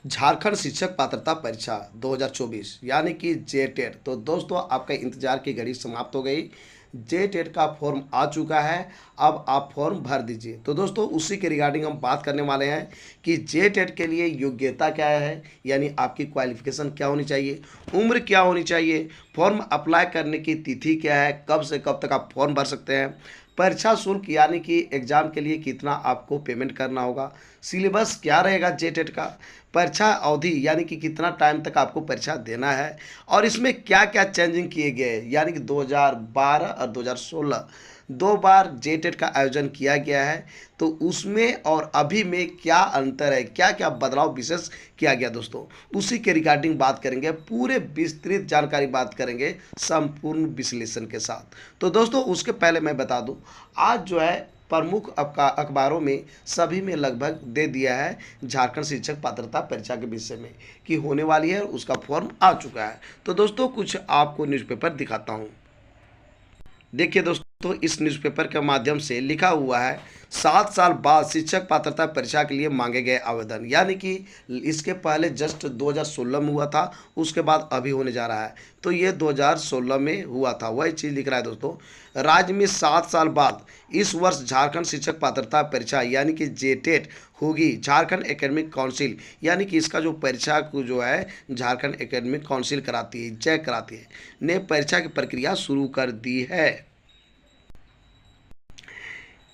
झारखंड शिक्षक पात्रता परीक्षा 2024 यानी कि जेटेट। तो दोस्तों आपका इंतजार की घड़ी समाप्त हो गई। जेटेट का फॉर्म आ चुका है, अब आप फॉर्म भर दीजिए। तो दोस्तों उसी के रिगार्डिंग हम बात करने वाले हैं कि जेटेट के लिए योग्यता क्या है, यानी आपकी क्वालिफिकेशन क्या होनी चाहिए, उम्र क्या होनी चाहिए, फॉर्म अप्लाई करने की तिथि क्या है, कब से कब तक आप फॉर्म भर सकते हैं, परीक्षा शुल्क यानी कि एग्ज़ाम के लिए कितना आपको पेमेंट करना होगा, सिलेबस क्या रहेगा जेटेट का, परीक्षा अवधि यानी कि कितना टाइम तक आपको परीक्षा देना है, और इसमें क्या क्या चेंजिंग किए गए यानी कि 2012 और 2016 दो बार जेटेट का आयोजन किया गया है। तो उसमें और अभी में क्या अंतर है, क्या क्या बदलाव विशेष किया गया दोस्तों, उसी के रिगार्डिंग बात करेंगे, पूरे विस्तृत जानकारी बात करेंगे संपूर्ण विश्लेषण के साथ। तो दोस्तों उसके पहले मैं बता दूं, आज जो है प्रमुख अखबारों में सभी में लगभग दे दिया है झारखंड शिक्षक पात्रता परीक्षा के विषय में कि होने वाली है, उसका फॉर्म आ चुका है। तो दोस्तों कुछ आपको न्यूज़पेपर दिखाता हूँ। देखिए दोस्तों इस न्यूज़पेपर के माध्यम से लिखा हुआ है 7 साल बाद शिक्षक पात्रता परीक्षा के लिए मांगे गए आवेदन, यानी कि इसके पहले जस्ट 2016 में हुआ था, उसके बाद अभी होने जा रहा है। तो ये 2016 में हुआ था, वही चीज़ लिख रहा है दोस्तों। राज्य में 7 साल बाद इस वर्ष झारखंड शिक्षक पात्रता परीक्षा यानी कि जेटेट होगी। झारखंड एकेडमिक काउंसिल यानी कि इसका जो परीक्षा को जो है झारखंड एकेडमिक काउंसिल कराती है, जैक कराती है, ने परीक्षा की प्रक्रिया शुरू कर दी है।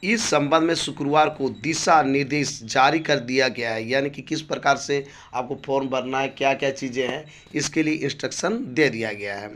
इस संबंध में शुक्रवार को दिशा निर्देश जारी कर दिया गया है, यानी कि किस प्रकार से आपको फॉर्म भरना है, क्या क्या चीज़ें हैं, इसके लिए इंस्ट्रक्शन दे दिया गया है।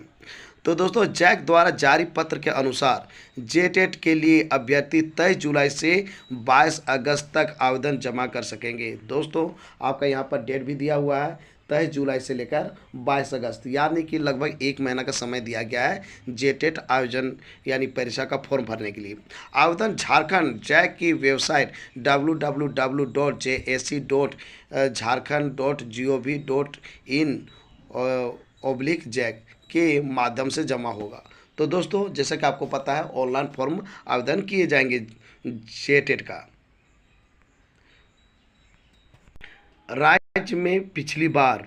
तो दोस्तों जैक द्वारा जारी पत्र के अनुसार जेटेट के लिए अभ्यर्थी 23 जुलाई से 22 अगस्त तक आवेदन जमा कर सकेंगे। दोस्तों आपका यहाँ पर डेट भी दिया हुआ है, 23 जुलाई से लेकर 22 अगस्त, यानी कि लगभग 1 महीना का समय दिया गया है जेटेट आयोजन यानी परीक्षा का फॉर्म भरने के लिए। आवेदन झारखंड जैक की वेबसाइट www.jac.झारखंड.gov.in/जैक के माध्यम से जमा होगा। तो दोस्तों जैसा कि आपको पता है ऑनलाइन फॉर्म आवेदन किए जाएंगे जेटेट का। राज्य में पिछली बार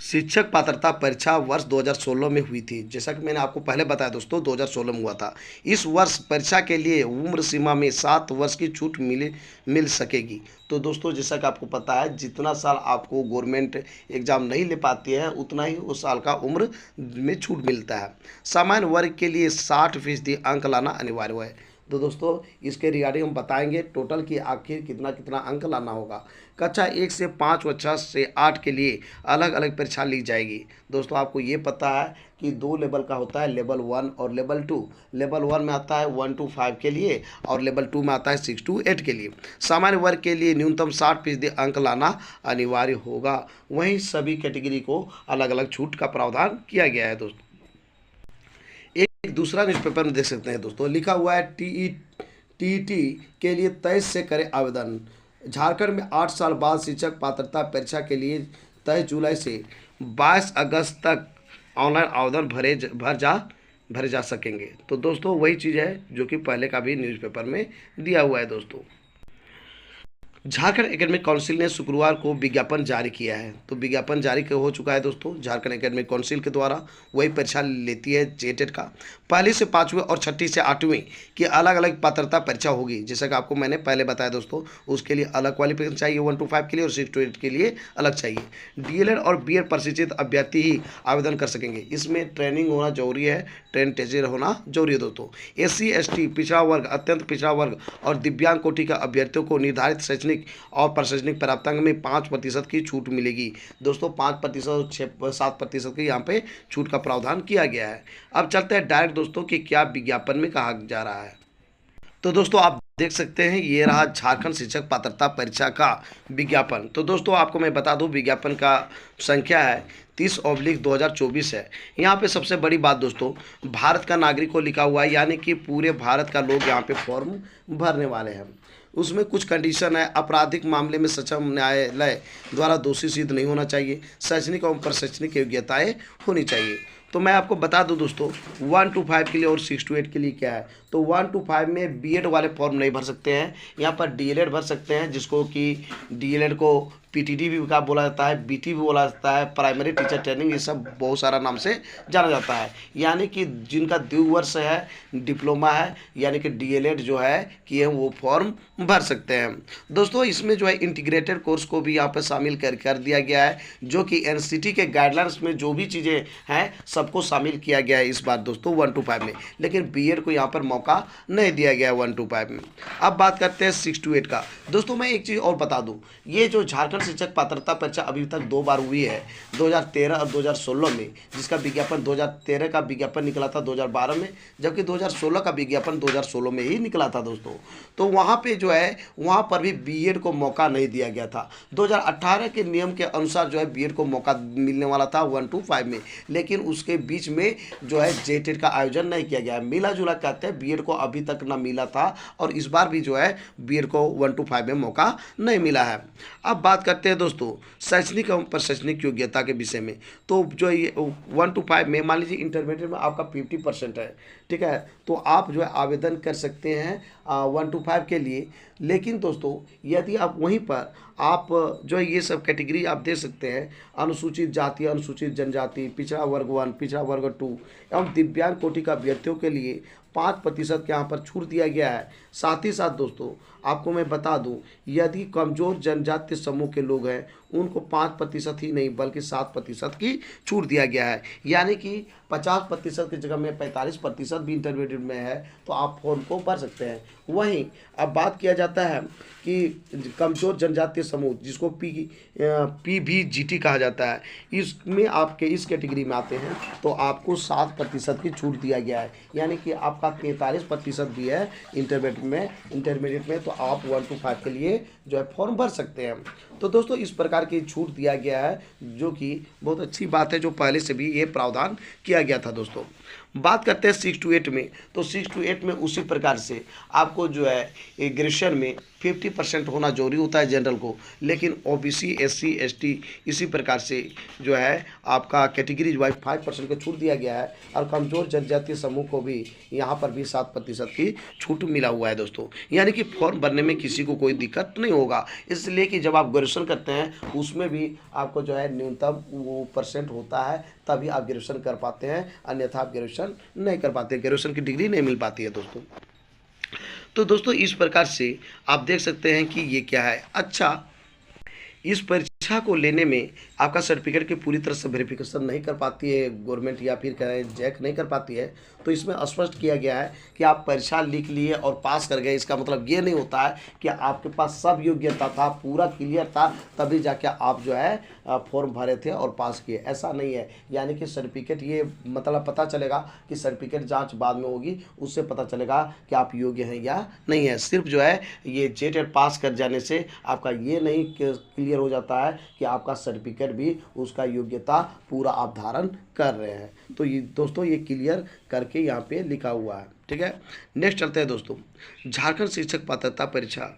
शिक्षक पात्रता परीक्षा वर्ष 2016 में हुई थी, जैसा कि मैंने आपको पहले बताया दोस्तों 2016 में हुआ था। इस वर्ष परीक्षा के लिए उम्र सीमा में 7 वर्ष की छूट मिल सकेगी। तो दोस्तों जैसा कि आपको पता है जितना साल आपको गवर्नमेंट एग्ज़ाम नहीं ले पाती है उतना ही उस साल का उम्र में छूट मिलता है। सामान्य वर्ग के लिए 60% अंक लाना अनिवार्य है। तो दोस्तों इसके रिगार्डिंग हम बताएंगे टोटल कि आखिर कितना कितना अंक लाना होगा। कक्षा 1 से 5 व 6 से 8 के लिए अलग अलग परीक्षा ली जाएगी। दोस्तों आपको ये पता है कि 2 लेवल का होता है, लेवल 1 और लेवल 2। लेवल 1 में आता है 1 to 5 के लिए और लेवल 2 में आता है 6 to 8 के लिए। सामान्य वर्ग के लिए न्यूनतम 60% अंक लाना अनिवार्य होगा। वहीं सभी कैटेगरी को अलग अलग छूट का प्रावधान किया गया है। दोस्तों एक दूसरा न्यूज़पेपर में देख सकते हैं दोस्तों, लिखा हुआ है टीईटी के लिए 23 से करें आवेदन। झारखंड में 8 साल बाद शिक्षक पात्रता परीक्षा के लिए 23 जुलाई से 22 अगस्त तक ऑनलाइन आवेदन भरे जा सकेंगे। तो दोस्तों वही चीज़ है जो कि पहले का भी न्यूज़पेपर में दिया हुआ है। दोस्तों झारखंड एकेडमिक काउंसिल ने शुक्रवार को विज्ञापन जारी किया है। तो विज्ञापन जारी हो चुका है दोस्तों, झारखंड एकेडमिक काउंसिल के द्वारा वही परीक्षा लेती है जेटेट का। पहली से 5वीं और छठी से 8वीं की अलग अलग पात्रता परीक्षा होगी, जैसा कि आपको मैंने पहले बताया दोस्तों। उसके लिए अलग क्वालिफिकेशन चाहिए, 1 to 5 के लिए और 6 to 8 के लिए अलग चाहिए। डीएलएड और बीएड प्रशिक्षित अभ्यर्थी ही आवेदन कर सकेंगे। इसमें ट्रेनिंग होना जरूरी है, ट्रेन टीचर होना जरूरी है दोस्तों। SC ST पिछड़ा वर्ग, अत्यंत पिछड़ा वर्ग और दिव्यांग कोटि के अभ्यर्थियों को निर्धारित शैक्षणिक और प्रशासनिक प्राप्तांक में 5% की छूट मिलेगी। दोस्तों 5% और 7% की यहाँ पे छूट का प्रावधान किया गया है। अब चलते हैं डायरेक्ट दोस्तों कि क्या विज्ञापन में कहा जा रहा है। तो दोस्तों आप देख सकते हैं ये रहा झारखंड शिक्षक पात्रता परीक्षा का विज्ञापन। तो दोस्तों आपको मैं बता दूं विज्ञापन का संख्या है 30/2024 है। यहाँ पे सबसे बड़ी बात दोस्तों भारत का नागरिक को लिखा हुआ है, यानी कि पूरे भारत का लोग यहाँ पे फॉर्म भरने वाले हैं। उसमें कुछ कंडीशन है, आपराधिक मामले में सक्षम न्यायालय द्वारा दोषी सिद्ध नहीं होना चाहिए, शैक्षणिक एवं प्रशैक्षणिक योग्यताएं होनी चाहिए। तो मैं आपको बता दूं दोस्तों 1 to 5 के लिए और 6 to 8 के लिए क्या है। तो 1 to 5 में बीएड वाले फॉर्म नहीं भर सकते हैं, यहाँ पर डीएलएड भर सकते हैं, जिसको कि डीएलएड को पीटीडी भी का बोला जाता है, बीटी भी बोला जाता है, प्राइमरी टीचर ट्रेनिंग, ये सब बहुत सारा नाम से जाना जाता है। यानी कि जिनका द्विवर्ष है, डिप्लोमा है, यानी कि डीएलएड जो है कि वो फॉर्म भर सकते हैं दोस्तों। इसमें जो है इंटीग्रेटेड कोर्स को भी यहाँ पर शामिल कर दिया गया है, जो कि एनसीटी के गाइडलाइंस में जो भी चीज़ें हैं सबको शामिल किया गया है इस बार दोस्तों 1 to 5 में। लेकिन बीएड को यहाँ पर मौका नहीं दिया गया है 1 to 5 में। अब बात करते हैं 6 to 8 का। दोस्तों मैं एक चीज़ और बता दूँ, ये जो झारखंड शिक्षक पात्रता परीक्षा अभी तक 2 बार हुई है, 2013 और 2016 में, जिसका विज्ञापन 2013 का विज्ञापन निकला था 2012 में, जबकि 2016 का विज्ञापन 2016 में ही निकला था दोस्तों। तो वहाँ पे जो है वहाँ पर भी बीएड को मौका नहीं दिया गया था। 2018 के नियम के अनुसार जो है बीएड को मौका मिलने वाला था 1 to 5 में, लेकिन उसके बीच में जो है जेटेट का आयोजन नहीं किया गया। मिला जुला कहते हैं बीएड को अभी तक ना मिला था, और इस बार भी जो है बीएड को 1 to 5 में मौका नहीं मिला है। अब बात करते हैं दोस्तों शैक्षणिक एवं प्रशैक्षणिक योग्यता के विषय में। तो जो ये 1 to 5 में मान लीजिए इंटरमीडिएट में आपका 50% है, ठीक है, तो आप जो है आवेदन कर सकते हैं 1 to 5 के लिए। लेकिन दोस्तों यदि आप वहीं पर आप जो है ये सब कैटेगरी आप दे सकते हैं, अनुसूचित जाति, अनुसूचित जनजाति, पिछड़ा वर्ग 1, पिछड़ा वर्ग 2 एवं दिव्यांग कोटि का अभ्यर्थियों के लिए 5% के यहाँ पर छूट दिया गया है। साथ ही साथ दोस्तों आपको मैं बता दूं, यदि कमज़ोर जनजातीय समूह के लोग हैं उनको 5% ही नहीं बल्कि 7% की छूट दिया गया है। यानी कि 50% की जगह में 45% भी इंटरमीडिएट में है तो आप फॉर्म को भर सकते हैं। वहीं अब बात किया जाता है कि कमज़ोर जनजातीय समूह, जिसको PVGT कहा जाता है, इसमें आपके इस कैटेगरी में आते हैं तो आपको 7% की छूट दिया गया है। यानी कि आपका 43% भी है इंटरमीडिएट में, तो आप 1 to 5 के लिए जो है फॉर्म भर सकते हैं। तो दोस्तों इस प्रकार की छूट दिया गया है, जो कि बहुत अच्छी बात है, जो पहले से भी ये प्रावधान किया गया था दोस्तों। बात करते हैं 6 to 8 में। तो 6 to 8 में उसी प्रकार से आपको जो है ग्रेजुएशन में 50% होना जरूरी होता है जनरल को, लेकिन ओबीसी, SC, ST इसी प्रकार से जो है आपका कैटेगरी वाइज 5% का छूट दिया गया है, और कमज़ोर जनजातीय समूह को भी यहाँ पर भी 7% की छूट मिला हुआ है दोस्तों। यानी कि फॉर्म भरने में किसी को कोई दिक्कत नहीं होगा, इसलिए कि जब आप ग्रेजुएशन करते हैं उसमें भी आपको जो है न्यूनतम वो % होता है, तभी आप ग्रेजुएशन कर पाते हैं, अन्यथा आप ग्रेजुएशन नहीं कर पाते, ग्रेजुएशन की डिग्री नहीं मिल पाती है दोस्तों। तो दोस्तों इस प्रकार से आप देख सकते हैं कि ये क्या है। अच्छा, इस परीक्षा को लेने में आपका सर्टिफिकेट की पूरी तरह से वेरिफिकेशन नहीं कर पाती है गवर्नमेंट, या फिर कहें जैक नहीं कर पाती है, तो इसमें स्पष्ट किया गया है कि आप परीक्षा लिख लिए और पास कर गए, इसका मतलब ये नहीं होता है कि आपके पास सब योग्यता था, पूरा क्लियर था, तभी जाके आप जो है फॉर्म भरे थे और पास किए, ऐसा नहीं है। यानी कि सर्टिफिकेट ये मतलब पता चलेगा कि सर्टिफिकेट जांच बाद में होगी, उससे पता चलेगा कि आप योग्य हैं या नहीं है। सिर्फ जो है ये जेटेट पास कर जाने से आपका ये नहीं क्लियर हो जाता है कि आपका सर्टिफिकेट भी उसका योग्यता पूरा आप धारण कर रहे हैं। तो ये दोस्तों ये क्लियर करके यहाँ पे लिखा हुआ है, ठीक है। नेक्स्ट चलते हैं दोस्तों, झारखंड शिक्षक पात्रता परीक्षा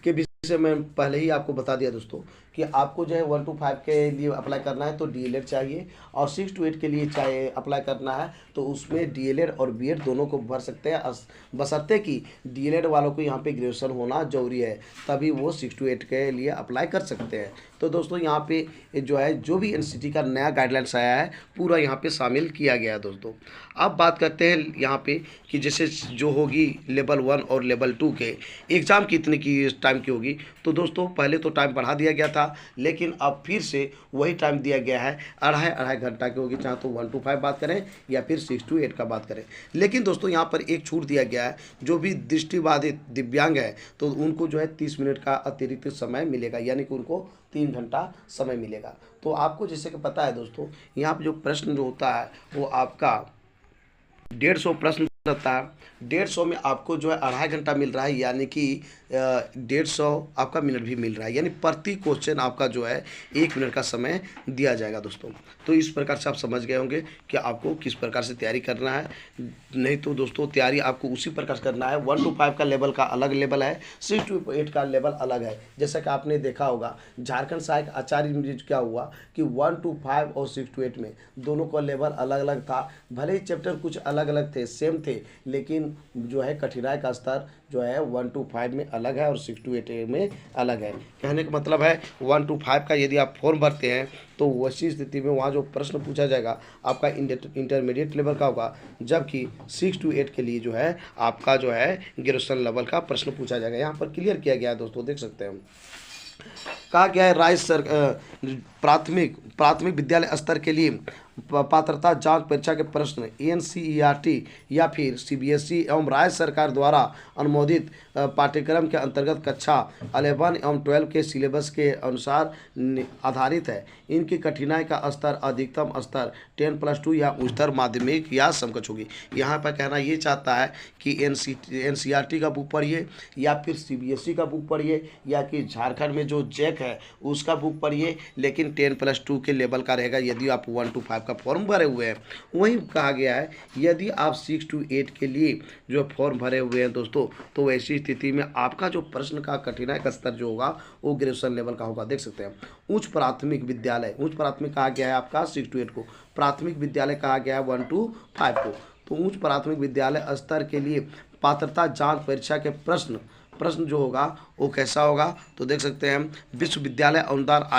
के विषय में पहले ही आपको बता दिया दोस्तों कि आपको जो है 1 to 5 के लिए अप्लाई करना है तो डीएलएड चाहिए, और 6 to 8 के लिए चाहे अप्लाई करना है तो उसमें डीएलएड और बीएड दोनों को भर सकते हैं, बशर्ते कि डीएलएड वालों को यहाँ पे ग्रेजुएशन होना जरूरी है, तभी वो 6 to 8 के लिए अप्लाई कर सकते हैं। तो दोस्तों यहाँ पे जो है जो भी एनसीटी का नया गाइडलाइंस आया है पूरा यहाँ पे शामिल किया गया है दोस्तों। अब बात करते हैं यहाँ पे कि जैसे जो होगी लेवल 1 और लेवल 2 के एग्ज़ाम कितने की टाइम की होगी। तो दोस्तों पहले तो टाइम बढ़ा दिया गया था, लेकिन अब फिर से वही टाइम दिया गया है, अढ़ाई घंटा की होगी, चाहे तो 1 to 5 बात करें या फिर 6 to 8 का बात करें। लेकिन दोस्तों यहाँ पर एक छूट दिया गया है, जो भी दृष्टिबाधित दिव्यांग है तो उनको जो है 30 मिनट का अतिरिक्त समय मिलेगा, यानी कि उनको 3 घंटा समय मिलेगा। तो आपको जैसे कि पता है दोस्तों, यहाँ पर जो प्रश्न जो होता है वो आपका 150 प्रश्न रहता है 150 में आपको जो है 2.5 घंटा मिल रहा है, यानी कि 150 आपका मिनट भी मिल रहा है, यानी प्रति क्वेश्चन आपका जो है 1 मिनट का समय दिया जाएगा दोस्तों। तो इस प्रकार से आप समझ गए होंगे कि आपको किस प्रकार से तैयारी करना है। नहीं तो दोस्तों तैयारी आपको उसी प्रकार से करना है। 1 to 5 का लेवल का अलग लेवल है, 6 to 8 का लेवल अलग है। जैसा कि आपने देखा होगा झारखंड सहायक आचार्य में क्या हुआ कि 1 to 5 और 6 to 8 में दोनों का लेवल अलग अलग था। भले ही चैप्टर कुछ अलग अलग थे, सेम थे, लेकिन जो है कठिनाई का स्तर जो है 1 to 5 में अलग है और 6 to 8 में अलग है। कहने का मतलब है 1 to 5 का यदि आप फॉर्म भरते हैं तो वैसी स्थिति में वहाँ जो प्रश्न पूछा जाएगा आपका इंटरमीडिएट लेवल का होगा, जबकि 6 to 8 के लिए जो है आपका जो है ग्रेजुएशन लेवल का प्रश्न पूछा जाएगा। यहाँ पर क्लियर किया गया है दोस्तों, देख सकते हैं। कहा गया है प्राथमिक विद्यालय स्तर के लिए पात्रता जांच परीक्षा के प्रश्न एनसीईआरटी या फिर सीबीएसई एवं राज्य सरकार द्वारा अनुमोदित पाठ्यक्रम के अंतर्गत कक्षा 11 एवं 12 के सिलेबस के अनुसार आधारित है। इनकी कठिनाई का स्तर अधिकतम स्तर 10+2 या उच्चतर माध्यमिक या समकक्ष होगी। यहाँ पर कहना ये चाहता है कि एनसीईआरटी का बुक पढ़िए या फिर सीबीएसई का बुक पढ़िए या कि झारखंड में जो जैक है उसका बुक पढ़िए, लेकिन 10+2 के लेवल का रहेगा यदि आप 1 to 5 का फॉर्म भरे हुए हैं। वहीं कहा गया है यदि आप 6 to 8 के लिए जो फॉर्म भरे हुए हैं दोस्तों, तो वैसी स्थिति में आपका जो प्रश्न का कठिनाई का स्तर जो होगा वो ग्रेजुएशन लेवल का होगा। देख सकते हैं उच्च प्राथमिक कहा गया है आपका 6 to 8 को, प्राथमिक विद्यालय कहा गया है 1 to 5 को। तो उच्च प्राथमिक विद्यालय स्तर के लिए पात्रता जांच परीक्षा के प्रश्न जो होगा वो कैसा होगा, तो देख सकते हैं विश्वविद्यालय अनुदान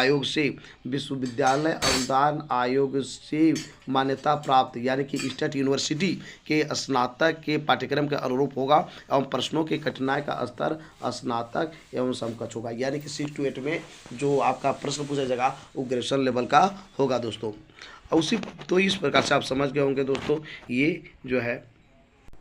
आयोग से मान्यता प्राप्त यानी कि स्टेट यूनिवर्सिटी के स्नातक के पाठ्यक्रम के अनुरूप होगा एवं प्रश्नों की कठिनाई का स्तर स्नातक एवं समकक्ष होगा। यानी कि 6 to 8 में जो आपका प्रश्न पूछा जाएगा वो ग्रेजुएशन लेवल का होगा दोस्तों। उसी तो इस प्रकार से आप समझ गए होंगे दोस्तों। ये जो है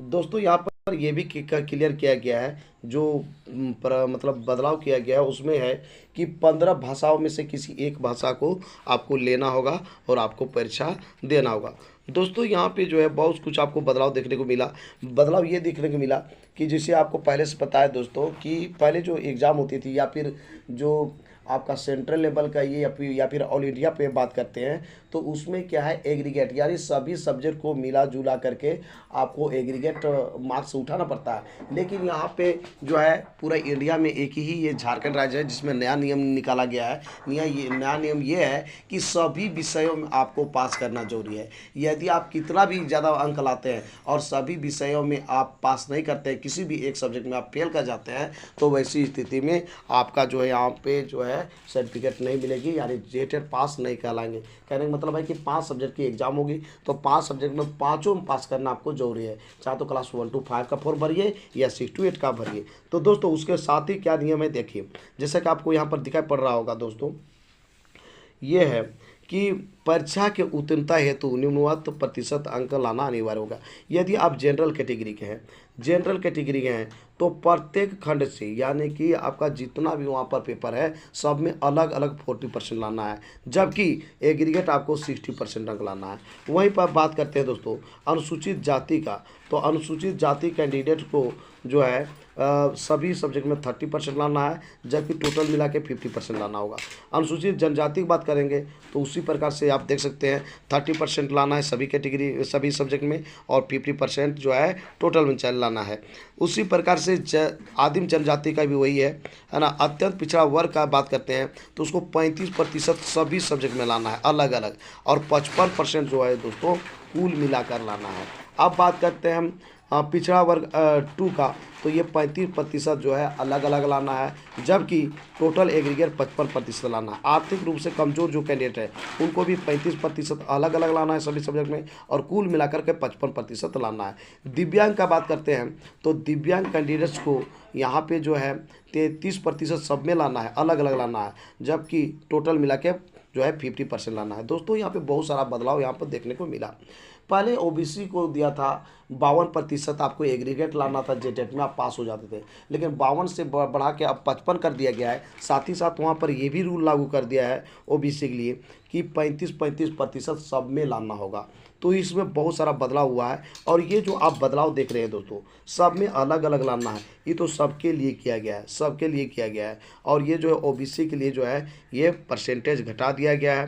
दोस्तों यहाँ पर यह भी क्लियर किया गया है, जो मतलब बदलाव किया गया है उसमें है कि 15 भाषाओं में से किसी एक भाषा को आपको लेना होगा और आपको परीक्षा देना होगा। दोस्तों यहाँ पे जो है बहुत कुछ आपको बदलाव देखने को मिला। बदलाव ये देखने को मिला कि जैसे आपको पहले से पता है दोस्तों कि पहले जो एग्ज़ाम होती थी या फिर जो आपका सेंट्रल लेवल का ये या फिर ऑल इंडिया पे बात करते हैं तो उसमें क्या है एग्रीगेट यानी सभी सब्जेक्ट को मिला जुला करके आपको एग्रीगेट मार्क्स उठाना पड़ता है। लेकिन यहाँ पे जो है पूरा इंडिया में एक ही ये झारखंड राज्य है जिसमें नया नियम निकाला गया है। नया नियम ये है कि सभी विषयों में आपको पास करना जरूरी है। यदि आप कितना भी ज़्यादा अंक लाते हैं और सभी विषयों में आप पास नहीं करते हैं, किसी भी एक सब्जेक्ट में आप फेल कर जाते हैं, तो वैसी स्थिति में आपका जो है यहाँ पे जो है सर्टिफिकेट नहीं मिलेगी, यानी जेटेड पास नहीं कहलाएंगे। कहने का मतलब है कि 5 सब्जेक्ट की एग्जाम होगी तो 5 सब्जेक्ट में 5 में पास करना आपको जरूरी है, चाहे तो क्लास 1 to 5 का फॉर्म भरिए या 6 to 8 का भरिए। तो दोस्तों उसके साथ ही क्या नियम है देखिए, जैसे कि आपको यहाँ पर दिखाई पड़ रहा होगा दोस्तों, ये है कि परीक्षा के उत्तीर्णता हेतु निम्नवत प्रतिशत अंक लाना अनिवार्य होगा। यदि आप जनरल कैटेगरी के हैं तो प्रत्येक खंड से यानी कि आपका जितना भी वहाँ पर पेपर है सब में अलग अलग 40% लाना है, जबकि एग्रीगेट आपको 60% अंक लाना है। वहीं पर बात करते हैं दोस्तों अनुसूचित जाति का, तो अनुसूचित जाति कैंडिडेट को जो है सभी सब्जेक्ट में 30% लाना है, जबकि टोटल मिला के 50% लाना होगा। अनुसूचित जनजाति की बात करेंगे तो उसी प्रकार से आप देख सकते हैं 30% लाना है सभी सब्जेक्ट में और 50% जो है टोटल में लाना है। उसी प्रकार से आदिम जनजाति का भी वही है ना। अत्यंत पिछड़ा वर्ग का बात करते हैं तो उसको 35% सभी सब्जेक्ट में लाना है अलग अलग, और 55% जो है दोस्तों कुल मिलाकर लाना है। अब बात करते हैं हम पिछड़ा वर्ग 2 का, तो ये 35% जो है अलग अलग लाना है, जबकि टोटल एग्रीगेट 55% लाना है। आर्थिक रूप से कमज़ोर जो कैंडिडेट है उनको भी 35% अलग अलग लाना है सभी सब्जेक्ट में, और कुल मिलाकर के 55% लाना है। दिव्यांग का बात करते हैं तो दिव्यांग कैंडिडेट्स को यहाँ पे जो है 33% सब में लाना है, अलग अलग लाना है, जबकि टोटल मिला के जो है 50% लाना है। दोस्तों यहाँ पे बहुत सारा बदलाव यहाँ पर देखने को मिला। पहले ओबीसी को दिया था 52% आपको एग्रीगेट लाना था, जेटेट में आप पास हो जाते थे, लेकिन 52 से बढ़ा के अब 55 कर दिया गया है। साथ ही साथ वहाँ पर ये भी रूल लागू कर दिया है ओबीसी के लिए कि 35-35% सब में लाना होगा। तो इसमें बहुत सारा बदलाव हुआ है और ये जो आप बदलाव देख रहे हैं दोस्तों, सब में अलग अलग लाना है। ये तो सबके लिए किया गया है, सबके लिए किया गया है। और ये जो है ओबीसी के लिए जो है ये परसेंटेज घटा दिया गया है,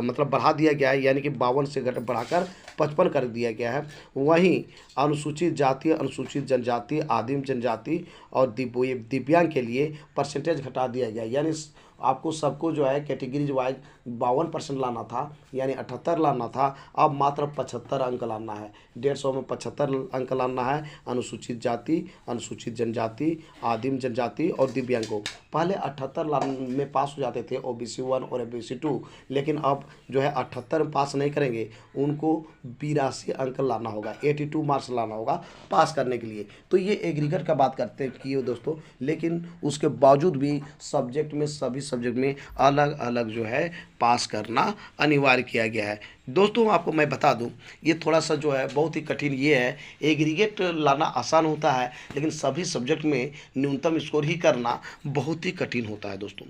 मतलब बढ़ा दिया गया है, यानी कि 52 से बढ़ाकर 55 कर दिया गया है। वहीं अनुसूचित जाति, अनुसूचित जनजाति, आदिम जनजाति और दिव्यांग के लिए परसेंटेज घटा दिया गया है। यानी आपको सबको जो है कैटेगरीज वाइज 52% लाना था, यानी 78 लाना था, अब मात्र 75 अंक लाना है। 150 में 75 अंक लाना है अनुसूचित जाति, अनुसूचित जनजाति, आदिम जनजाति और दिव्यांग को। पहले 78 में पास हो जाते थे ओबीसी 1 और ओबीसी 2, लेकिन अब जो है 78 में पास नहीं करेंगे, उनको 82 अंक लाना होगा, 82 मार्क्स लाना होगा पास करने के लिए। तो ये एग्रीगेट का बात करते हैं कि दोस्तों, लेकिन उसके बावजूद भी सब्जेक्ट में, सभी सब्जेक्ट में अलग अलग जो है पास करना अनिवार्य किया गया है। दोस्तों आपको मैं बता दूं, ये थोड़ा सा जो है बहुत ही कठिन ये है। एग्रीगेट लाना आसान होता है, लेकिन सभी सब्जेक्ट में न्यूनतम स्कोर ही करना बहुत ही कठिन होता है दोस्तों।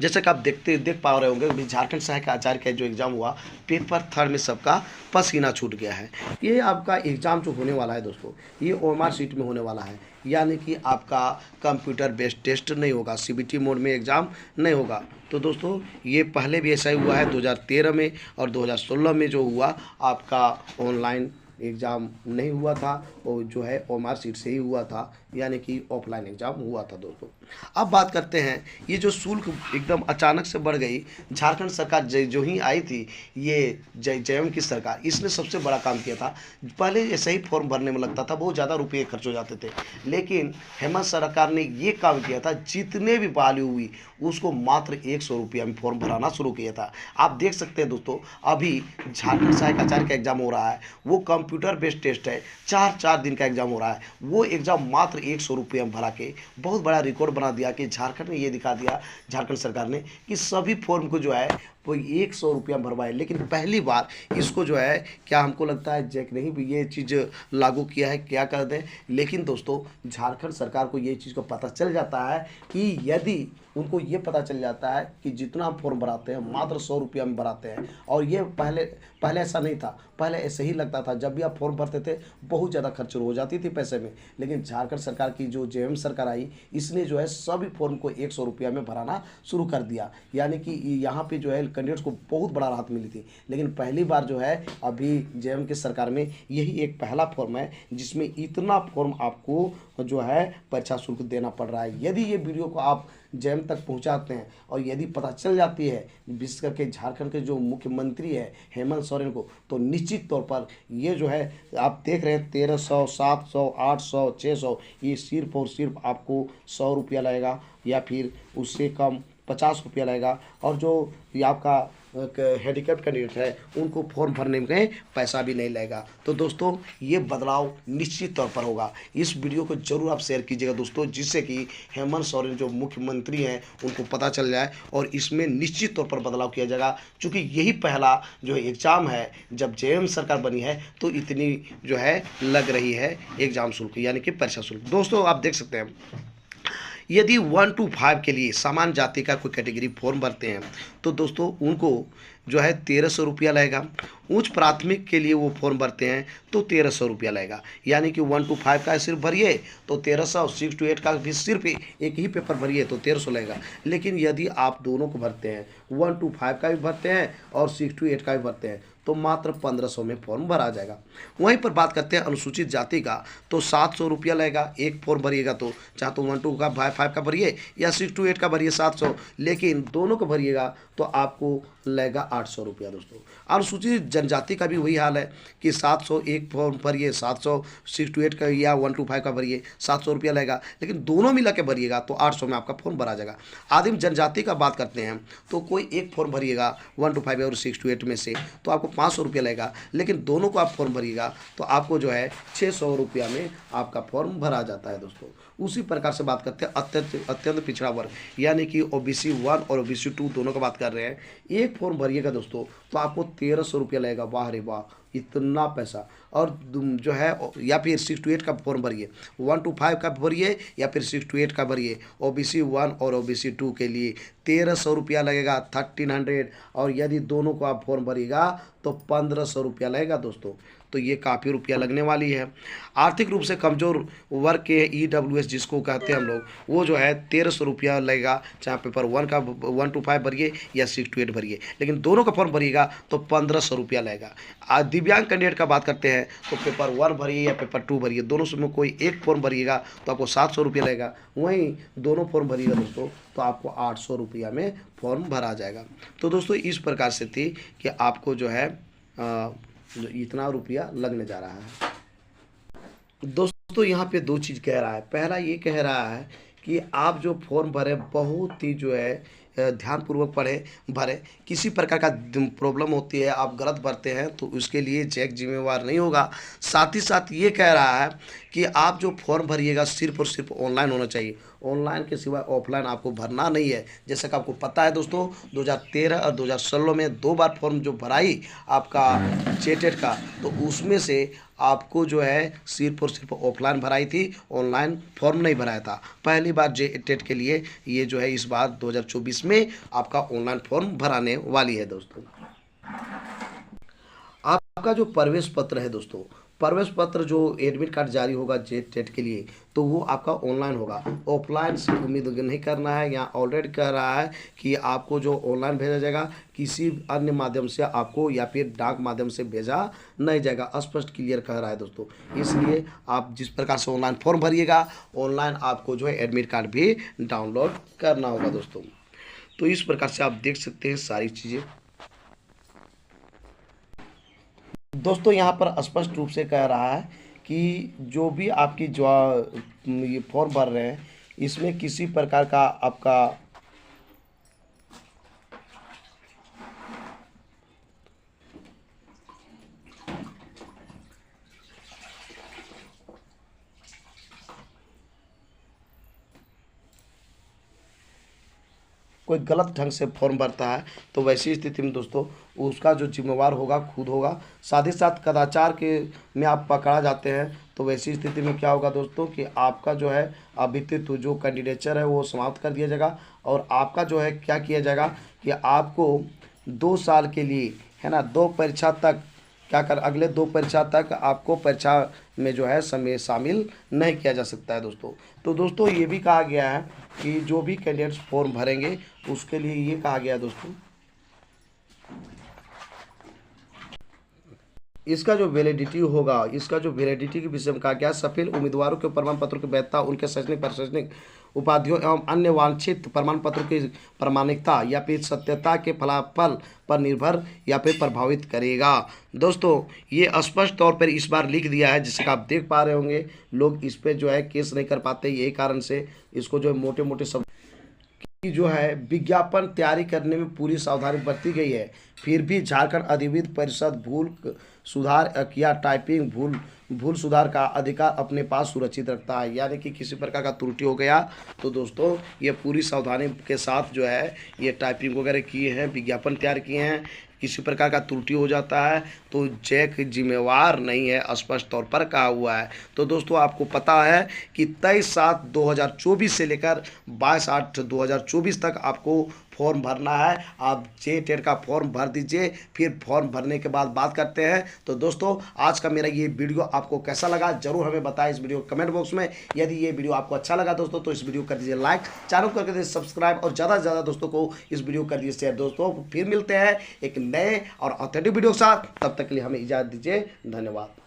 जैसा कि आप देख पा रहे होंगे, अभी झारखंड सहायक आचार्य का जो एग्ज़ाम हुआ, पेपर 3 में सबका पसीना छूट गया है। ये आपका एग्ज़ाम जो होने वाला है दोस्तों, ये ओएमआर शीट में होने वाला है, यानी कि आपका कंप्यूटर बेस्ड टेस्ट नहीं होगा, सीबीटी मोड में एग्ज़ाम नहीं होगा। तो दोस्तों ये पहले भी ऐसा ही हुआ है, 2013 में और 2016 में जो हुआ आपका ऑनलाइन एग्ज़ाम नहीं हुआ था, और जो है ओएमआर शीट से ही हुआ था, यानी कि ऑफलाइन एग्ज़ाम हुआ था दोस्तों। अब बात करते हैं, ये जो शुल्क एकदम अचानक से बढ़ गई, झारखंड सरकार जो ही आई थी, ये जयम की सरकार, इसने सबसे बड़ा काम किया था। पहले ऐसे ही फॉर्म भरने में लगता था, बहुत ज़्यादा रुपये खर्च हो जाते थे, लेकिन हेमंत सरकार ने ये काम किया था, जितने भी वैल्यू हुई उसको मात्र 100 रुपया में फॉर्म भराना शुरू किया था। आप देख सकते हैं दोस्तों, अभी झारखंड सहायक आचार्य का एग्ज़ाम हो रहा है, वो कंप्यूटर बेस्ड टेस्ट है, 4 दिन का एग्ज़ाम हो रहा है। वो एग्ज़ाम मात्र 100 रुपये में भरा के बहुत बड़ा रिकॉर्ड बना दिया कि झारखंड ने ये दिखा दिया, झारखंड सरकार ने, कि सभी फॉर्म को जो है वो 100 रुपया भरवाए। लेकिन पहली बार इसको जो है, क्या हमको लगता है जैक नहीं भी ये चीज़ लागू किया है, क्या कर दें। लेकिन दोस्तों झारखंड सरकार को ये चीज़ को पता चल जाता है कि यदि उनको ये पता चल जाता है कि जितना हम फॉर्म भराते हैं मात्र 100 रुपया में भराते हैं, और ये पहले ऐसा नहीं था, पहले ऐसे ही लगता था, जब भी आप फॉर्म भरते थे बहुत ज़्यादा खर्च हो जाती थी पैसे में। लेकिन झारखंड सरकार की जो जेएम सरकार आई, इसने जो है सभी फॉर्म को 100 रुपया में भराना शुरू कर दिया, यानी कि यहाँ पे जो है कैंडिडेट्स को बहुत बड़ा राहत मिली थी। लेकिन पहली बार जो है अभी जेएम की सरकार में यही एक पहला फॉर्म है जिसमें इतना फॉर्म आपको जो है परीक्षा शुल्क देना पड़ रहा है। यदि ये वीडियो को आप जेएम तक पहुंचाते हैं और यदि पता चल जाती है विशेष करके झारखंड के जो मुख्यमंत्री है हेमंत सोरेन को, तो निश्चित तौर पर ये जो है आप देख रहे हैं 1300, 700, 800, 600, ये सिर्फ और सिर्फ आपको 100 रुपया लगेगा, या फिर उससे कम 50 रुपया लगेगा। और जो ये आपका हैंडीकैप कैंडिडेट है उनको फॉर्म भरने में पैसा भी नहीं लगेगा। तो दोस्तों ये बदलाव निश्चित तौर पर होगा। इस वीडियो को जरूर आप शेयर कीजिएगा दोस्तों, जिससे कि हेमंत सोरेन जो मुख्यमंत्री हैं उनको पता चल जाए और इसमें निश्चित तौर पर बदलाव किया जाएगा। क्योंकि यही पहला जो एग्ज़ाम है, जब जेएम सरकार बनी है तो इतनी जो है लग रही है एग्ज़ाम शुल्क, यानी कि परीक्षा शुल्क। दोस्तों आप देख सकते हैं, यदि 1 to 5 के लिए समान जाति का कोई कैटेगरी फॉर्म भरते हैं तो दोस्तों उनको जो है 1300 रुपया लगेगा। उच्च प्राथमिक के लिए वो फॉर्म भरते हैं तो 1300 रुपया लगेगा, यानी कि 1 to 5 का सिर्फ भरिए तो 1300, 6 to 8 का भी सिर्फ एक ही पेपर भरिए तो 1300 लगेगा। लेकिन यदि आप दोनों को भरते हैं, 1 to 5 का भी भरते हैं और 6 to 8 का भी भरते हैं, तो मात्र 1500 में फॉर्म भरा जाएगा। वहीं पर बात करते हैं अनुसूचित जाति का, तो 700 रुपया लगेगा एक फॉर्म भरिएगा, तो चाहे तो 1 to 5 का भरिए या 6 to 8 का भरिए 700, लेकिन दोनों को भरिएगा तो आपको लगेगा 800 रुपया दोस्तों। अनुसूचित जनजाति का भी वही हाल है कि 700 एक फॉर्म भरिए, 700 6 to 8 का या 1 to 5 का भरिए 700 रुपया लगेगा, लेकिन दोनों मिला के भरिएगा तो 800 में आपका फॉर्म भरा जाएगा। आदिम जनजाति का बात करते हैं तो कोई एक फॉर्म भरिएगा 1 to 5 और 6 to 8 में से, तो आपको 500 रुपया लगेगा, लेकिन दोनों को आप फॉर्म भरिएगा तो आपको जो है 600 रुपया में आपका फॉर्म भरा जाता है दोस्तों। उसी प्रकार से बात करते हैं अत्यंत पिछड़ा वर्ग, यानी कि ओबीसी 1 और ओबीसी 2 दोनों का बात कर रहे हैं। एक फॉर्म भरिएगा दोस्तों तो आपको 1300 रुपया लगेगा। वाह रे वाह, इतना पैसा। और जो है या फिर 6 to 8 का फॉर्म भरिए, 1 to 5 का भरिए या फिर 6 to 8 का भरिए। OBC 1 और OBC 2 के लिए 1300 रुपया लगेगा, 1300। और यदि दोनों को आप फॉर्म भरिएगा तो 1500 रुपया लगेगा दोस्तों। तो ये काफ़ी रुपया लगने वाली है। आर्थिक रूप से कमज़ोर वर्ग के EWS जिसको कहते हैं हम लोग, वो जो है 1300 रुपया लगेगा, चाहे पेपर 1 का 1 to 5 भरिए या 6 to 8 भरिए। लेकिन दोनों का फॉर्म भरिएगा तो 1500 रुपया लगेगा। दिव्यांग कैंडिडेट का बात करते हैं तो पेपर 1 भरिए या पेपर 2 भरिए, दोनों से में कोई एक फॉर्म भरिएगा तो आपको 700 रुपया लगेगा। वहीं दोनों फॉर्म भरिएगा दोस्तों तो आपको 800 रुपया में फॉर्म भरा जाएगा। तो दोस्तों इस प्रकार से थी कि आपको जो है जो इतना रुपया लगने जा रहा है। दोस्तों यहाँ पे दो चीज़ कह रहा है। पहला ये कह रहा है कि आप जो फॉर्म भरे बहुत ही जो है ध्यानपूर्वक भरें। किसी प्रकार का प्रॉब्लम होती है, आप गलत भरते हैं तो उसके लिए जैक जिम्मेवार नहीं होगा। साथ ही साथ ये कह रहा है कि आप जो फॉर्म भरिएगा सिर्फ और सिर्फ ऑनलाइन होना चाहिए, ऑनलाइन के सिवाय ऑफलाइन आपको भरना नहीं है। जैसा कि आपको पता है दोस्तों 2013 और 2016 में 2 बार फॉर्म जो भराई आपका जेटेट का, तो उसमें से आपको जो है सिर्फ और सिर्फ ऑफलाइन भराई थी, ऑनलाइन फॉर्म नहीं भराया था। पहली बार जेटेट के लिए ये जो है इस बार 2024 में आपका ऑनलाइन फॉर्म भराने वाली है दोस्तों। आपका जो प्रवेश पत्र है दोस्तों, प्रवेश पत्र जो एडमिट कार्ड जारी होगा जेटेट के लिए तो वो आपका ऑनलाइन होगा। ऑफलाइन से उम्मीद नहीं करना है। यहाँ ऑलरेडी कह रहा है कि आपको जो ऑनलाइन भेजा जाएगा किसी अन्य माध्यम से आपको या फिर डाक माध्यम से भेजा नहीं जाएगा, स्पष्ट क्लियर कह रहा है दोस्तों। इसलिए आप जिस प्रकार से ऑनलाइन फॉर्म भरिएगा, ऑनलाइन आपको जो है एडमिट कार्ड भी डाउनलोड करना होगा दोस्तों। तो इस प्रकार से आप देख सकते हैं सारी चीज़ें। दोस्तों यहाँ पर स्पष्ट रूप से कह रहा है कि जो भी आपकी जो ये फॉर्म भर रहे हैं इसमें किसी प्रकार का आपका कोई गलत ढंग से फॉर्म भरता है तो वैसी स्थिति में दोस्तों उसका जो जिम्मेवार होगा खुद होगा। साथ ही साथ कदाचार के में आप पकड़ा जाते हैं तो वैसी स्थिति में क्या होगा दोस्तों कि आपका जो है अभितित्व जो कैंडिडेचर है वो समाप्त कर दिया जाएगा। और आपका जो है क्या किया जाएगा कि आपको 2 साल के लिए है ना 2 परीक्षा तक क्या कर अगले 2 परीक्षा तक आपको परीक्षा में जो है समय शामिल नहीं किया जा सकता है दोस्तों। तो दोस्तों ये भी कहा गया है कि जो भी कैंडिडेट्स फॉर्म भरेंगे उसके लिए ये कहा गया दोस्तों इसका जो वैलिडिटी होगा, इसका जो वैलिडिटी के विषय में कहा गया, सफल उम्मीदवारों के प्रमाण पत्रों की वैधता उनके शैक्षणिक प्रशासनिक उपाधियों एवं अन्य वांछित प्रमाण पत्रों की प्रामाणिकता या फिर सत्यता के फलाफल पर निर्भर या फिर प्रभावित करेगा। दोस्तों ये स्पष्ट तौर पर इस बार लिख दिया है, जिससे आप देख पा रहे होंगे लोग इस पर जो है केस नहीं कर पाते। यही कारण से इसको जो है मोटे मोटे शब्द की जो है विज्ञापन तैयारी करने में पूरी सावधानी बरती गई है। फिर भी झारखंड अधिविद्य परिषद भूल सुधार या टाइपिंग भूल सुधार का अधिकार अपने पास सुरक्षित रखता है। यानी कि किसी प्रकार का त्रुटि हो गया तो दोस्तों ये पूरी सावधानी के साथ जो है ये टाइपिंग वगैरह किए हैं, विज्ञापन तैयार किए हैं, किसी प्रकार का त्रुटि हो जाता है तो जैक जिम्मेवार नहीं है, स्पष्ट तौर पर कहा हुआ है। तो दोस्तों आपको पता है कि 23/7/2024 से लेकर 22/8/2024 तक आपको फॉर्म भरना है। आप जेटेट का फॉर्म भर दीजिए, फिर फॉर्म भरने के बाद बात करते हैं। तो दोस्तों आज का मेरा ये वीडियो आपको कैसा लगा जरूर हमें बताएं इस वीडियो कमेंट बॉक्स में। यदि ये वीडियो आपको अच्छा लगा दोस्तों तो इस वीडियो कर दीजिए लाइक, चैनल को कर दीजिए सब्सक्राइब और ज़्यादा से ज़्यादा दोस्तों को इस वीडियो कर दीजिए शेयर। दोस्तों फिर मिलते हैं एक नए और ऑथेंटिक वीडियो के साथ, तब तक के लिए हमें इजाज़त दीजिए। धन्यवाद।